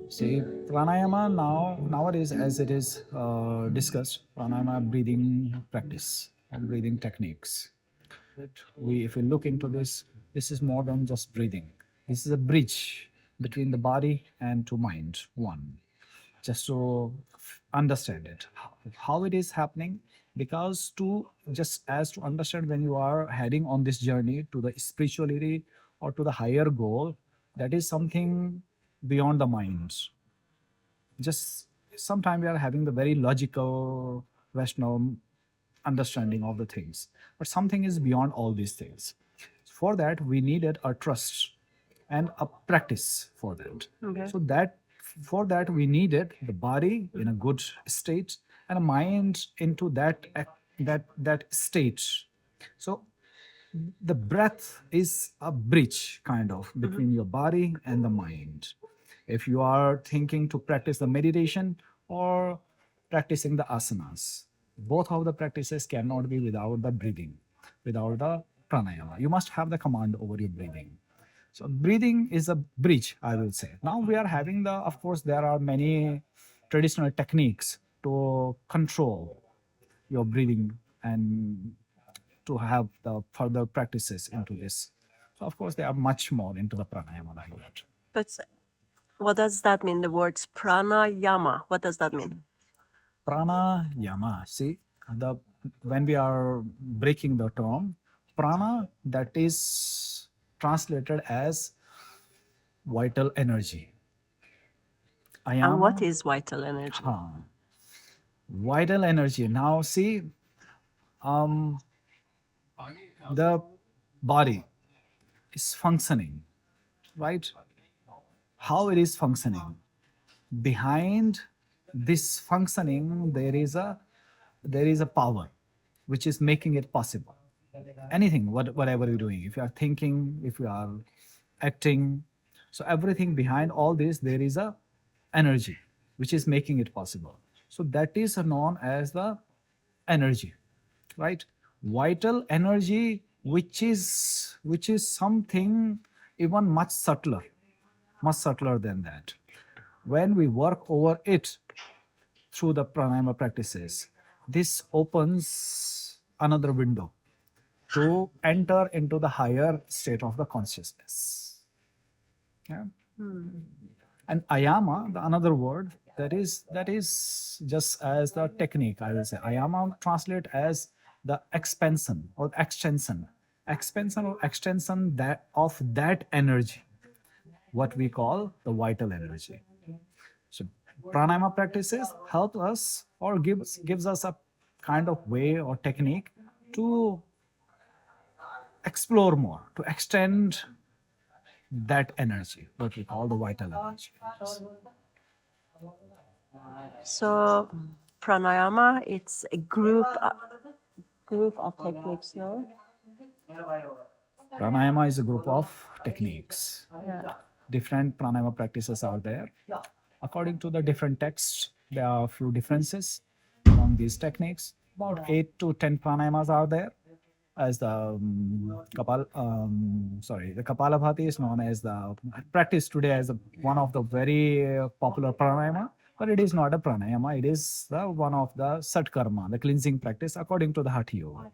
See, pranayama nowadays, as it is discussed, pranayama breathing practice and breathing techniques. If we look into this, this is more than just breathing. This is a bridge between the body and to mind. One, just to understand it, how it is happening. Because to just as to understand when you are heading on this journey to the spirituality or to the higher goal, that is something beyond the mind. Just sometimes we are having the very logical rational understanding of the things, but something is beyond all these things. For that we needed a trust and a practice for that. Okay. So that for that we needed the body in a good state and a mind into that state. So the breath is a bridge kind of between your body and the mind. If you are thinking to practice the meditation or practicing the asanas, both of the practices cannot be without the breathing, without the pranayama. You must have the command over your breathing. So breathing is a bridge, I will say. Now we are having the, of course, there are many traditional techniques to control your breathing and to have the further practices into this. So of course, they are much more into the pranayama like that. But what does that mean? The words pranayama. What does that mean? Pranayama. See, the when we are breaking the term, prana, that is translated as vital energy. And what Ayama, is vital energy? vital energy. Now see, um, the body is functioning, right? How it is functioning? Behind this functioning, there is a power which is making it possible. Anything, whatever you're doing, if you are thinking, if you are acting, so everything behind all this, there is a energy which is making it possible. So that is known as the energy, right? Vital energy, which is something even much subtler than that. When we work over it through the pranayama practices, this opens another window to enter into the higher state of the consciousness. Yeah. And ayama, the another word, that is just as the technique, I will say. Ayama translate as the expansion or extension that of that energy, what we call the vital energy. So pranayama practices help us or gives us a kind of way or technique to explore more, to extend that energy, what we call the vital energy. So pranayama, it's a group of techniques, no? Pranayama is a group of techniques. Yeah. Different pranayama practices are there. According to the different texts, there are a few differences among these techniques. About 8 to 10 pranayamas are there. As the the Kapalabhati is known as the practice today as one of the very popular pranayama, but it is not a pranayama. It is the one of the satkarma, the cleansing practice according to the Hatha Yoga.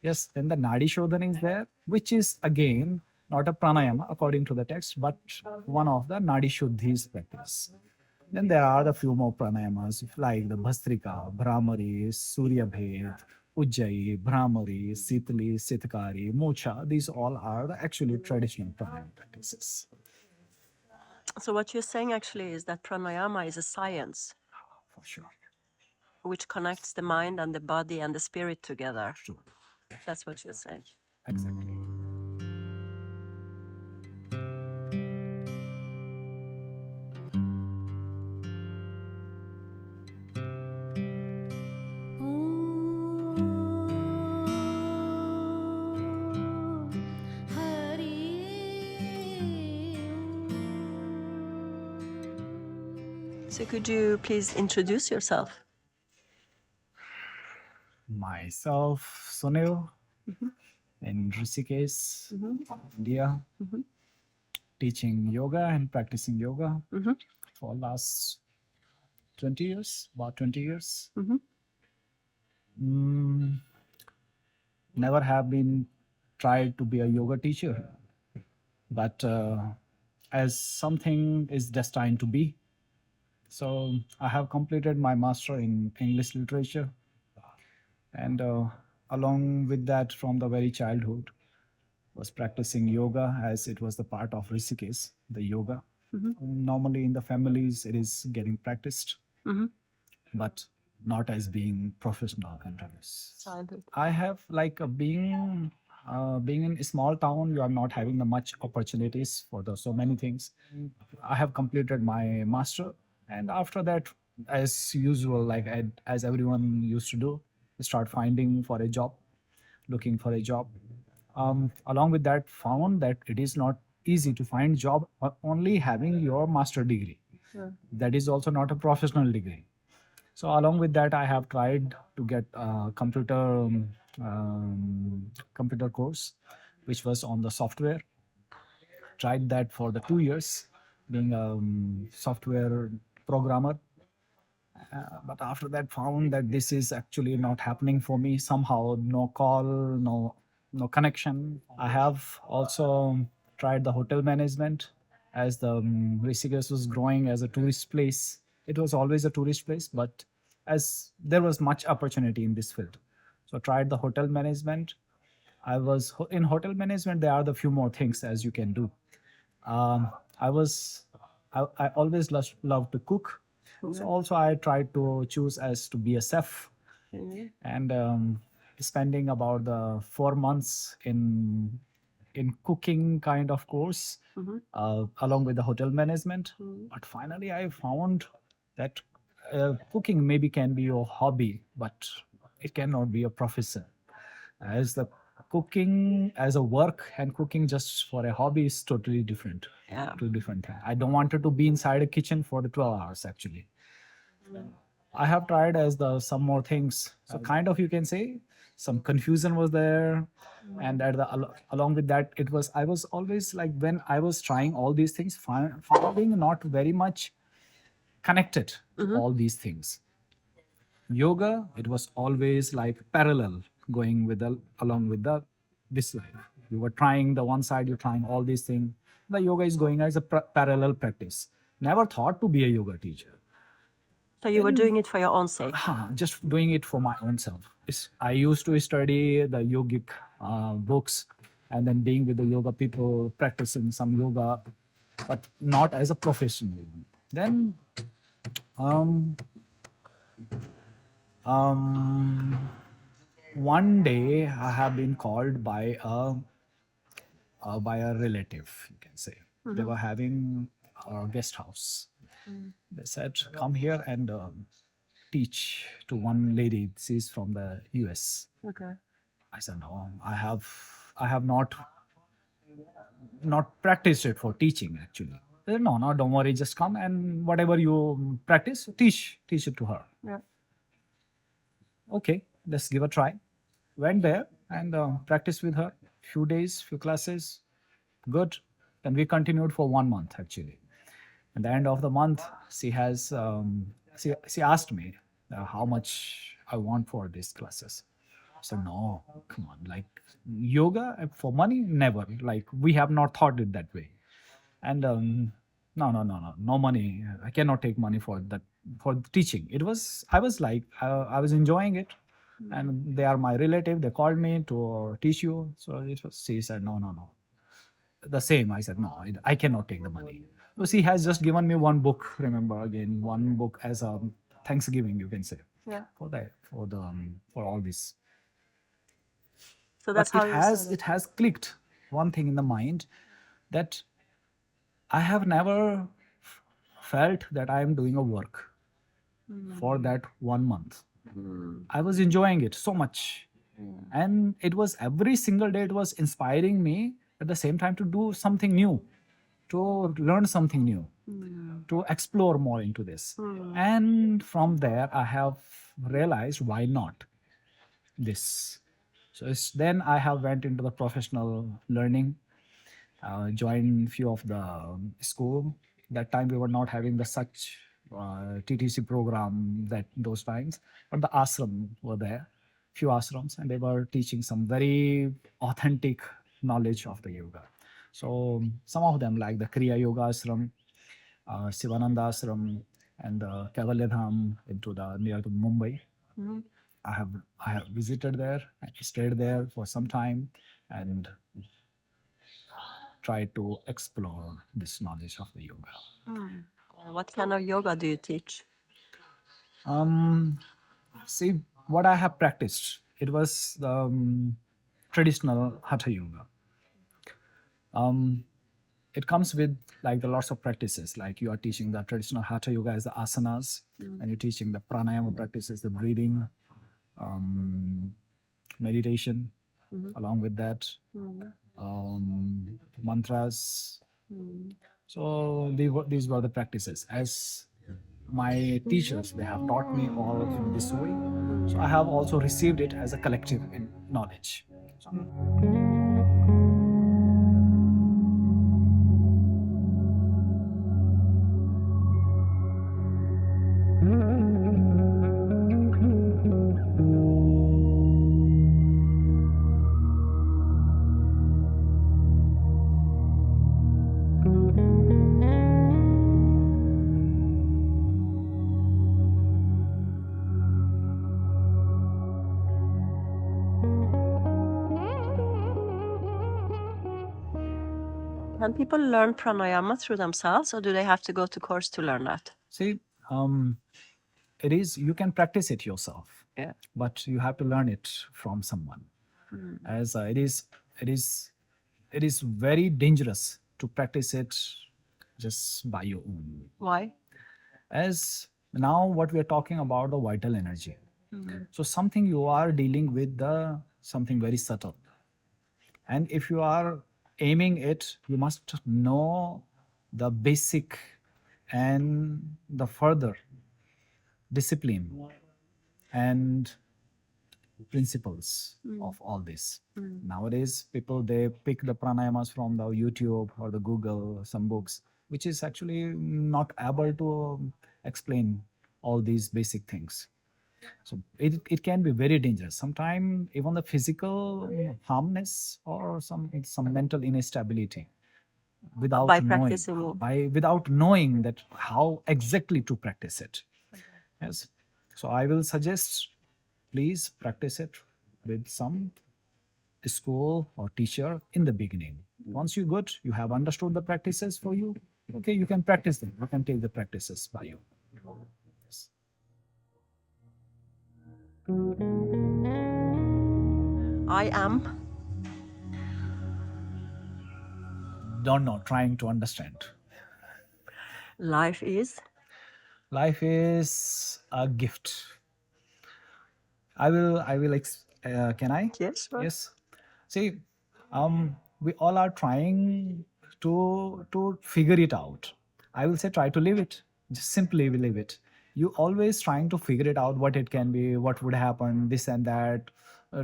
Yes, then the Nadi Shodhana is there, which is again not a pranayama according to the text, but one of the Nadi Shuddhi's practice. Then there are the few more pranayamas like the Bhastrika, Brahmari, Surya Bhed, Ujjayi, Brahmari, Sitali, Sitkari, Mocha. These all are the actually traditional pranayama practices. So what you're saying actually is that pranayama is a science For sure. which connects the mind and the body and the spirit together. Sure. That's what you're saying. Exactly. So could you please introduce yourself? Myself, Sunil, in Rishikesh, India, teaching yoga and practicing yoga. for last 20 years, about 20 years. Mhm. Mm, never have been tried to be a yoga teacher, but as something is destined to be. So I have completed my master in English literature, and along with that, from the very childhood, was practicing yoga as it was the part of Rishikesh, the yoga. Mhm. Normally in the families, it is getting practiced, Mhm. but not as being professional into this. Childhood. I have like being in a small town, you are not having the much opportunities for the so many things. I have completed my master, and after that, as usual, like as everyone used to do, start finding for a job, looking for a job. Along with that, found that it is not easy to find job only having your master degree. Yeah. That is also not a professional degree. So along with that, I have tried to get a computer course, which was on the software. Tried that for the 2 years, being a software programmer. But after that, found that this is actually not happening for me. Somehow, no call, no connection. I have also tried the hotel management as the Rishikesh was growing as a tourist place. It was always a tourist place, but as there was much opportunity in this field, so tried the hotel management. I was in hotel management. There are the few more things as you can do. Um, I was I always love to cook, so also I tried to choose as to be a chef, Mhm. and spending about the 4 months in cooking kind of course, Mhm. along with the hotel management. Mhm. But finally, I found that cooking maybe can be your hobby, but it cannot be a profession, as the cooking as a work and cooking just for a hobby is totally different. Yeah. Two different things. I don't wanted to be inside a kitchen for the 12 hours actually. I have tried as the some more things. So kind of you can say some confusion was there, and at the along with that, it was I was always like when I was trying all these things, finding not very much connected to Mhm. all these things. Yoga, it was always like parallel, going with the along with the this life. You were trying the one side, you're trying all these things. The yoga is going as a parallel practice. Never thought to be a yoga teacher. So you were Then doing it for your own sake. just doing it for my own self. I used to study the yogic books, and then being with the yoga people, practicing some yoga, but not as a professional. Then um, um, one day I have been called by a relative, you can say. They Mhm. were having a guest house. Mm. They said, "Come here and teach to one lady. She's from the US." Okay. I said, "No, I have not practiced it for teaching actually." They said, "No, no, don't worry. Just come and whatever you practice, teach it to her." Yeah. Okay, let's give a try. Went there and practiced with her. Few days, few classes, good. Then we continued for 1 month actually. At the end of the month, she asked me how much I want for these classes. I said, no, come on, like yoga for money, never. Like we have not thought it that way. And no, no, no, no, no money. I cannot take money for that for teaching. I was like, I was enjoying it, and they are my relative. They called me to teach you. So it was. She said, no, no, no, the same. I said, no, I cannot take the money. So she has just given me one book. Remember again, one book as a Thanksgiving, you can say, Yeah. for that, for all this. So But that's how you started. it has clicked one thing in the mind that I have never felt that I am doing a work for that 1 month. Mm. I was enjoying it so much. And it was every single day, it was inspiring me at the same time to do something new, to learn something new, Mm. to explore more into this. Mm. And from there, I have realized why not this. So then I have went into the professional learning, joined few of the school, That time we were not having the such TTC program that those times, but the ashram were there, few ashrams, and they were teaching some very authentic knowledge of the yoga. So some of them like the Kriya Yoga Ashram, Sivananda Ashram, and the Kaivalya Dham into the near to Mumbai. Mhm. I have visited there, I stayed there for some time, and tried to explore this knowledge of the yoga. What kind of yoga do you teach? Um, See, what I have practiced, it was the traditional hatha yoga. Um, it comes with like the lots of practices. Like you are teaching the traditional hatha yoga as the asanas, and you're teaching the pranayama practices, the breathing, um, meditation, along with that, mantras. So these were the practices. As my teachers, they have taught me all in this way. So I have also received it as a collective in knowledge. So, Can people learn pranayama through themselves, or do they have to go to course to learn that? see, it is you can practice it yourself, Yeah. but you have to learn it from someone. As it is very dangerous to practice it just by your own. Why? As now what we are talking about the vital energy, so something you are dealing with the something very subtle, and if you are aiming it, you must know the basic and the further discipline and principles of all this. Nowadays, people they pick the pranayamas from the YouTube or the Google, some books, which is actually not able to explain all these basic things. So it can be very dangerous. Sometimes even the physical harmness or some mental instability without By knowing practicing it. without knowing that how exactly to practice it. Yes. So I will suggest please practice it with some school or teacher in the beginning. Once you good, you have understood the practices for you. Okay, you can practice them. You can take the practices by you. Yes. I am. Don't know. Trying to understand. Life is. Life is a gift. I will. I will. Can I? Yes, sure. Yes. See, we all are trying to figure it out. I will say try to live it. Just simply live it. You always trying to figure it out what it can be, what would happen, this and that,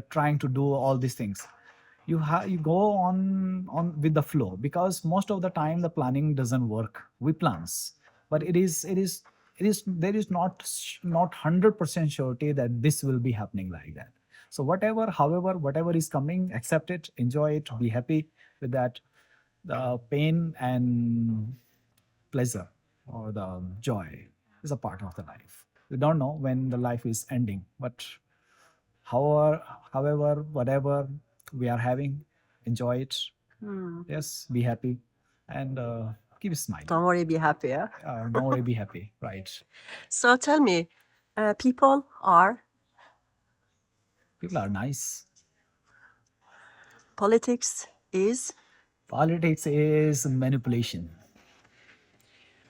trying to do all these things. You go on with the flow because most of the time the planning doesn't work. We plans, but it is there is not 100% surety that this will be happening like that. So whatever, however, whatever is coming, accept it, enjoy it, be happy with that. The pain and pleasure or the joy is a part of the life. We don't know when the life is ending, but however, whatever we are having, enjoy it. Yes, be happy, and keep smiling. Don't worry, be happy. Yeah? Don't worry, be happy. Right. So tell me, people are. People are nice. Politics is. Politics is manipulation.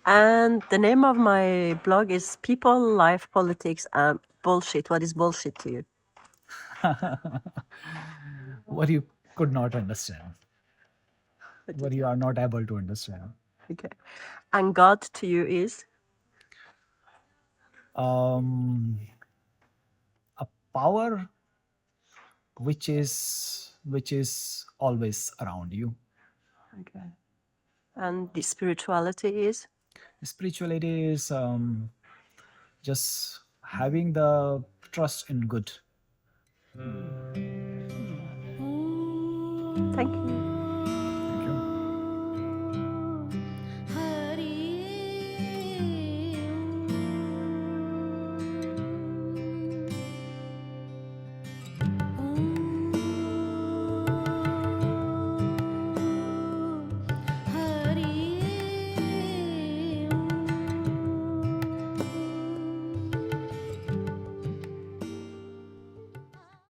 And the name of my blog is People, Life, Politics, and Bullshit. What is bullshit to you? What you could not understand, what you are not able to understand. Okay. And God to you is. Um, a power which is always around you. Okay. And the spirituality is. Spirituality is just having the trust in good. Thank you.